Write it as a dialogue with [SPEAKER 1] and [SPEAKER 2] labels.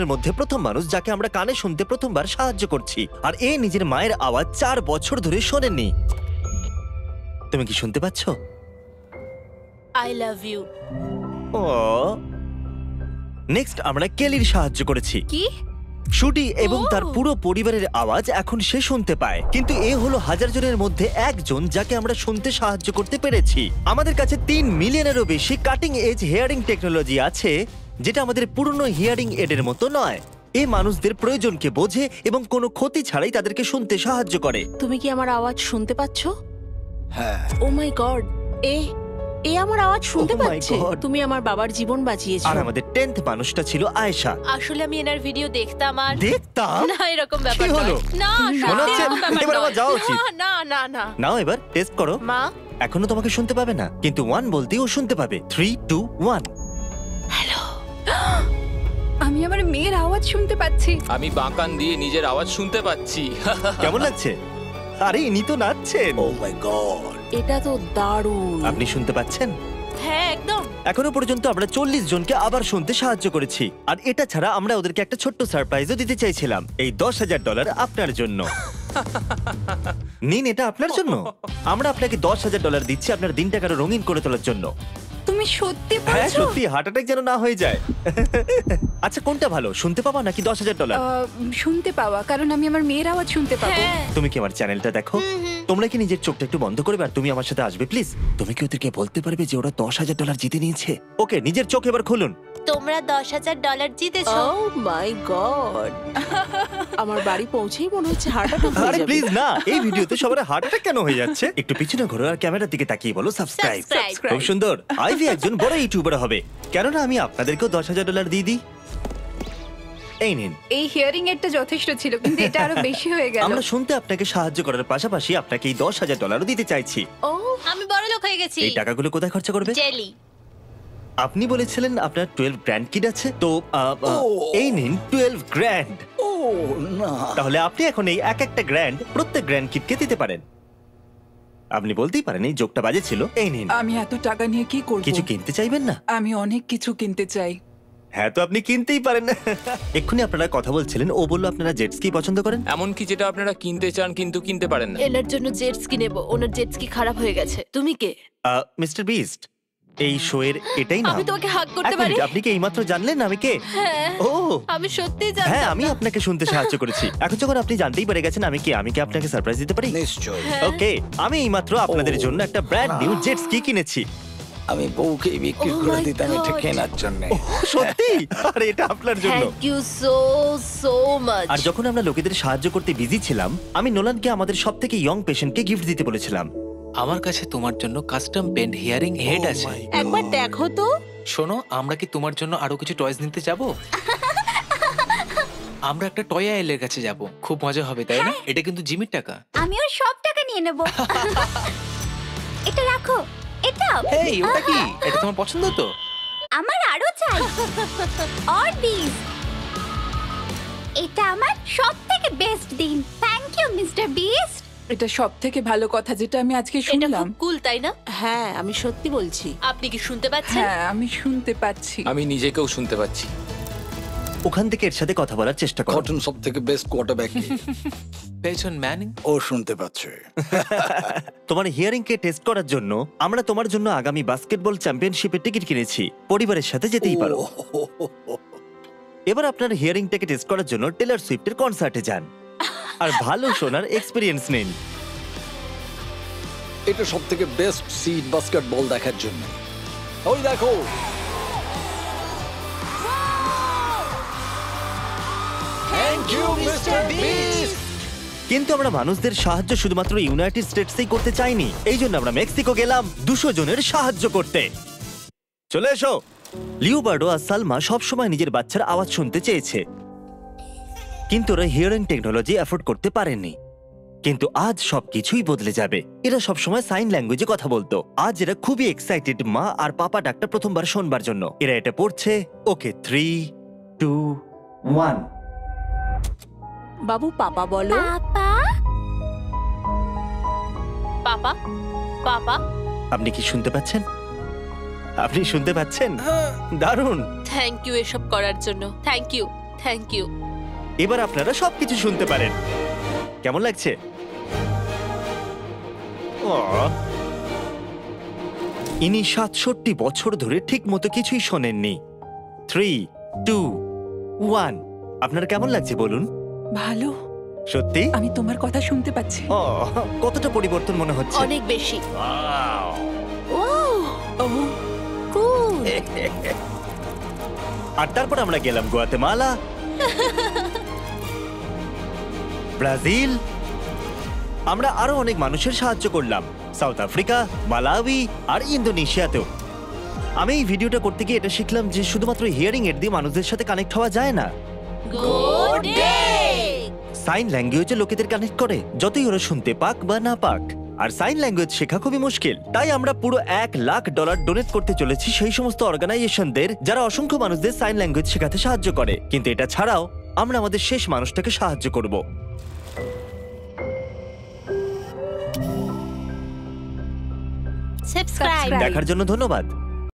[SPEAKER 1] জনের মধ্যে প্রথম মানুষ যাকে আমরা কানে শুনতে প্রথমবার সাহায্য করছি, আর এ নিজের মায়ের আওয়াজ 4 বছর ধরে শোনেননি। তুমি কি শুনতে পাচ্ছ?
[SPEAKER 2] I love you.
[SPEAKER 1] ও, নেক্সট আমরা কেলির সাহায্য করেছি।
[SPEAKER 2] কি?
[SPEAKER 1] শুটি এবং তার পুরো পরিবারের আওয়াজ এখন সে শুনতে পায়, কিন্তু এ হলো হাজার জনের মধ্যে একজন যাকে আমরা শুনতে সাহায্য করতে পেরেছি। আমাদের কাছে 3 মিলিয়নেরও বেশি কাটিং এজ হিয়ারিং টেকনোলজি আছে, যেটা আমাদের পুরনো হিয়ারিং এডের মতো নয়। এ মানুষদের প্রয়োজনকে বোঝে এবং কোনো ক্ষতি ছাড়াই তাদেরকে শুনতে সাহায্য করে।
[SPEAKER 2] তুমি কি আমার আওয়াজ শুনতে পাচ্ছো?
[SPEAKER 3] হ্যাঁ।
[SPEAKER 2] ও মাই গড, এ আমার আওয়াজ শুনতে
[SPEAKER 1] Oh my
[SPEAKER 2] পাচ্ছে।
[SPEAKER 1] God!
[SPEAKER 2] তুমি আমার বাবার জীবন বাঁচিয়েছো।
[SPEAKER 1] আর আমাদের 10th মানুষটা ছিল আয়েশা।
[SPEAKER 4] আসলে আমি এনার ভিডিও দেখতাম আর
[SPEAKER 1] দেখতাম
[SPEAKER 4] না এরকম ব্যাপার
[SPEAKER 1] কি হলো?
[SPEAKER 4] নয়। না
[SPEAKER 1] মনে
[SPEAKER 4] সত্যি
[SPEAKER 1] হচ্ছে
[SPEAKER 4] এরকম ব্যাপার
[SPEAKER 1] এবার আমার
[SPEAKER 4] নয়।
[SPEAKER 1] যাওয়া উচিত।
[SPEAKER 4] না না না না
[SPEAKER 1] নাও এবার টেস্ট করো।
[SPEAKER 4] মা
[SPEAKER 1] এখনো তোমাকে শুনতে পাবে না, কিন্তু 1 বলতেই ও শুনতে পাবে। 3, 2, 1।
[SPEAKER 5] আমি আমার মেয়ের আওয়াজ শুনতে পাচ্ছি।
[SPEAKER 3] আমি বাঁকান দিয়ে নিজের আওয়াজ শুনতে পাচ্ছি।
[SPEAKER 1] কেমন লাগছে? আরে ইনি তো নাচছেন।
[SPEAKER 3] ও মাই গড।
[SPEAKER 2] এটা তো দারুণ।
[SPEAKER 1] আপনি শুনতে পাচ্ছেন?
[SPEAKER 4] হ্যাঁ একদম।
[SPEAKER 1] এখনো পর্যন্ত আমরা 40 জনকে আবার শুনতে সাহায্য করেছি, আর এটা ছাড়া আমরা ওদেরকে একটা ছোট্ট সারপ্রাইজও দিতে চাইছিলাম। এই $10,000 আপনার জন্য। নিন, এটা আপনার জন্য। আমরা আপনাকে $10,000 দিচ্ছি আপনার দিনটাকে আরো রঙিন করে তোলার জন্য।
[SPEAKER 5] তুমি সত্যি
[SPEAKER 1] হ্যাঁ
[SPEAKER 5] বলছো?
[SPEAKER 1] সত্যি, হার্ট অ্যাটাক যেন না হয়ে যায়। আচ্ছা, কোনটা ভালো, শুনতে পাওয়া নাকি $10,000?
[SPEAKER 5] শুনতে পাওয়া, কারণ আমি আমার মেয়ের আওয়াজ শুনতে পাবো।
[SPEAKER 4] হ্যাঁ
[SPEAKER 1] তুমি কি আমার চ্যানেলটা দেখো? তোমরা কি নিজের চোখটা একটু বন্ধ করবে আর তুমি আমার সাথে আসবে প্লিজ? তুমি কি ওদেরকে বলতে পারবে যে ওরা $10,000 জিতে নিয়েছে? ওকে, নিজের চোখ এবার খুলুন।
[SPEAKER 4] তোমরা $10,000 জিতেছো।
[SPEAKER 2] ও মাই গড, আমার বাড়ি পৌঁছেই মনে হচ্ছে হার্ট অ্যাটাক হয়ে
[SPEAKER 1] আরে
[SPEAKER 2] যাবে।
[SPEAKER 1] প্লিজ না, এই ভিডিওতে সবার হার্ট অ্যাটাক কেন হয়ে যাচ্ছে? একটু পিছনে ঘোরো আর ক্যামেরার দিকে তাকিয়ে বলো সাবস্ক্রাইব।
[SPEAKER 4] Subscribe।
[SPEAKER 1] খুব সুন্দর। আইভি একজন বড় ইউটিউবার হবে, কেননা আমি আপনাদেরকেও $10,000 দিয়ে দিই। এই নিন।
[SPEAKER 5] এই হিয়ারিং এরটা যথেষ্ট ছিল, কিন্তু এটা আরো বেশি হয়ে গেল।
[SPEAKER 1] আমরা শুনতে আপনাকে সাহায্য করার পাশাপাশি আপনাকে এই $10,000 দিতে চাইছি।
[SPEAKER 2] ও
[SPEAKER 4] আমি বড় লোক হয়ে গেছি।
[SPEAKER 1] এই টাকাগুলো কোথায় খরচা করবে?
[SPEAKER 4] জেলি।
[SPEAKER 1] আপনি বলেছিলেন আপনার 12 গ্র্যান্ড কিড আছে, তো এই নিন 12 গ্র্যান্ড।
[SPEAKER 3] ও না।
[SPEAKER 1] তাহলে আপনি এখন এই একটা গ্র্যান্ড প্রত্যেক গ্র্যান্ড কিডকে দিতে পারেন। আপনি বলতেই পারেন এই জোকটা বাজে ছিল। এই নিন।
[SPEAKER 6] আমি এত টাকা নিয়ে কি করব?
[SPEAKER 1] কিছু কিনতে চাইবেন না?
[SPEAKER 6] আমি অনেক কিছু কিনতে চাই।
[SPEAKER 1] হ্যাঁ, তো আপনি কিনতেই পারেন। এক্ষুনি আপনারা কথা বলছিলেন, ও বলল আপনারা জেট স্কি পছন্দ করেন।
[SPEAKER 3] এমনকি যেটা আপনারা কিনতে চান কিন্তু কিনতে পারেন না।
[SPEAKER 4] এনার জন্য জেট স্কি নেব, ওনার জেট স্কি খারাপ হয়ে গেছে। তুমি কে?
[SPEAKER 1] মিস্টার বিস্ট, এই শো এর এটাই নাম।
[SPEAKER 4] আমি তোমাকে হাগ
[SPEAKER 1] এক
[SPEAKER 4] করতে পারি?
[SPEAKER 1] মিনিট, আপনি কি এইমাত্র জানলেন আমি কে?
[SPEAKER 4] হ্যাঁ
[SPEAKER 1] ও
[SPEAKER 4] আমি সত্যিই
[SPEAKER 1] হ্যাঁ,
[SPEAKER 4] জানতাম
[SPEAKER 1] আমি
[SPEAKER 4] না।
[SPEAKER 1] আপনাকে শুনতে সাহায্য করেছি। এখন যখন আপনি জানতেই পেরে গেছেন আমি কে, আমি কি আপনাকে সারপ্রাইজ দিতে পারি?
[SPEAKER 3] নিশ্চয়ই।
[SPEAKER 4] হ্যাঁ।
[SPEAKER 1] ওকে, আমি এইমাত্র আপনাদের জন্য একটা ব্র্যান্ড নিউ জেট স্কি কিনেছি।
[SPEAKER 3] আমি বউকে বিক্রি
[SPEAKER 4] Oh
[SPEAKER 3] করে
[SPEAKER 4] my
[SPEAKER 3] দিতাম এটা
[SPEAKER 4] God!
[SPEAKER 3] কেনার জন্য।
[SPEAKER 1] সত্যি? আর এটা আপনার জন্য।
[SPEAKER 4] Thank you so so much.
[SPEAKER 1] আর যখন আমরা লোকেদের সাহায্য করতে বিজি ছিলাম, আমি নোলানকে আমাদের সবথেকে ইয়ং পেশেন্টকে গিফট দিতে বলেছিলাম।
[SPEAKER 7] আমার কাছে তোমার জন্য কাস্টম পেন্ট হিয়ারিং হেড আছে।
[SPEAKER 2] একবার দেখো তো।
[SPEAKER 7] শোনো, আমরা কি তোমার জন্য আরো কিছু টয়স নিতে যাব? আমরা একটা টয় আইলের কাছে যাব, খুব মজা হবে, তাই না? এটা কিন্তু জিমির টাকা।
[SPEAKER 8] আমি ওর সব টাকা নিয়ে নেব। এটা রাখো, এটাও
[SPEAKER 7] এই, ওটা কি? এটা তোমার পছন্দ তো?
[SPEAKER 8] আমার আরো চাই। আর দিস, এটা আমার সবথেকে বেস্ট দিন। Thank you mister Beast.
[SPEAKER 6] এটা সব থেকে ভালো কথা যেটা আমি আজকে
[SPEAKER 4] এটা
[SPEAKER 6] শুনলাম।
[SPEAKER 4] খুব কুল তাই না?
[SPEAKER 2] হ্যাঁ, আমি সত্যি বলছি।
[SPEAKER 4] আপনি কি শুনতে পাচ্ছেন?
[SPEAKER 6] হ্যাঁ, আমি শুনতে পাচ্ছি।
[SPEAKER 3] আমি নিজেকেও শুনতে পাচ্ছি।
[SPEAKER 1] ওখান থেকে এর সাথে কথা বলার চেষ্টা করো।
[SPEAKER 9] কটন সব থেকে বেস্ট কোয়ার্টারব্যাক।
[SPEAKER 7] পেছন ম্যানিং।
[SPEAKER 9] ও শুনতে পাচ্ছে।
[SPEAKER 1] তোমার হিয়ারিং কে টেস্ট করার জন্য আমরা তোমার জন্য আগামী বাস্কেটবল চ্যাম্পিয়নশিপের টিকিট কিনেছি। পরিবারের সাথে যেতেই পারো। এবার আপনার হিয়ারিংটাকে টেস্ট করার জন্য টেলর সুইফটের কনসার্টে যান আর ভালো শোনার এক্সপেরিয়েন্স নিন।
[SPEAKER 9] এটা সব থেকে বেস্ট সিট বাস্কেটবল দেখার জন্য। ওই দেখো, থ্যাংক ইউ মিস্টার বিস্ট।
[SPEAKER 1] কিন্তু আমরা মানুষদের সাহায্য শুধুমাত্র ইউনাইটেড স্টেটসেই করতে চাইনি, এই জন্য আমরা মেক্সিকো গেলাম 200 জনের সাহায্য করতে। চলে এসো। লিওবার্ডো আর সালমা সবসময় নিজের বাচ্চার আওয়াজ শুনতে চেয়েছে, কিন্তু ওরা হিয়ারিং টেকনোলজি অ্যাফোর্ড করতে পারেনি। কিন্তু আজ সবকিছুই বদলে যাবে। এরা সবসময় সাইন ল্যাঙ্গুয়েজে কথা বলতো, আজ এরা খুবই এক্সাইটেড মা আর পাপা ডাকটা প্রথমবার শোনবার জন্য। এরা এটা পড়ছে। ওকে, 3, 2, 1।
[SPEAKER 2] বাবু পাপা বলো।
[SPEAKER 8] পাপা,
[SPEAKER 4] পাপা পাপা।
[SPEAKER 1] আপনি কি শুনতে পাচ্ছেন? আপনি শুনতে পাচ্ছেন? দারুণ।
[SPEAKER 4] থ্যাংক ইউ এসব করার জন্য। Thank you thank you.
[SPEAKER 1] এবার আপনারা সবকিছু শুনতে পারেন। কেমন লাগছে? আহ। ইনি ৬৭ বছর ধরে ঠিক মতো কিছুই শোনেননি। 3, 2, 1। আপনার কেমন লাগছে বলুন?
[SPEAKER 6] ভালো,
[SPEAKER 1] সত্যি?
[SPEAKER 6] আমি তোমার কথা শুনতে পাচ্ছি।
[SPEAKER 1] কতটা পরিবর্তন মনে হচ্ছে?
[SPEAKER 4] অনেক বেশি।
[SPEAKER 1] Wow!
[SPEAKER 4] ও
[SPEAKER 6] ও
[SPEAKER 4] কুল।
[SPEAKER 1] আর তারপর আমরা গেলাম গুয়াতেমালা, ব্রাজিল। আমরা আরো অনেক মানুষের সাহায্য করলাম, সাউথ আফ্রিকা, মালাউই আর ইন্দোনেশিয়াতেও। আমি এই ভিডিওটা করতে গিয়ে এটা শিখলাম যে শুধুমাত্র হিয়ারিং এড দিয়ে মানুষদের সাথে কানেক্ট হওয়া যায় না।
[SPEAKER 4] Good day.
[SPEAKER 1] সাইন ল্যাঙ্গুয়েজে লোকেদের কানেক্ট করে, যতই ওরা শুনতে পাক বা না পাক। আর সাইন ল্যাঙ্গুয়েজ শেখা খুবই মুশকিল। তাই আমরা পুরো $1,00,000 ডোনেট করতে চলেছি সেই সমস্ত অর্গানাইজেশনদের যারা অসংখ্য মানুষদের সাইন ল্যাঙ্গুয়েজ শেখাতে সাহায্য করে। কিন্তু এটা ছাড়াও আমরা আমাদের শেষ মানুষটাকে সাহায্য করব।
[SPEAKER 8] সাবস্ক্রাইব।
[SPEAKER 1] দেখার জন্য ধন্যবাদ।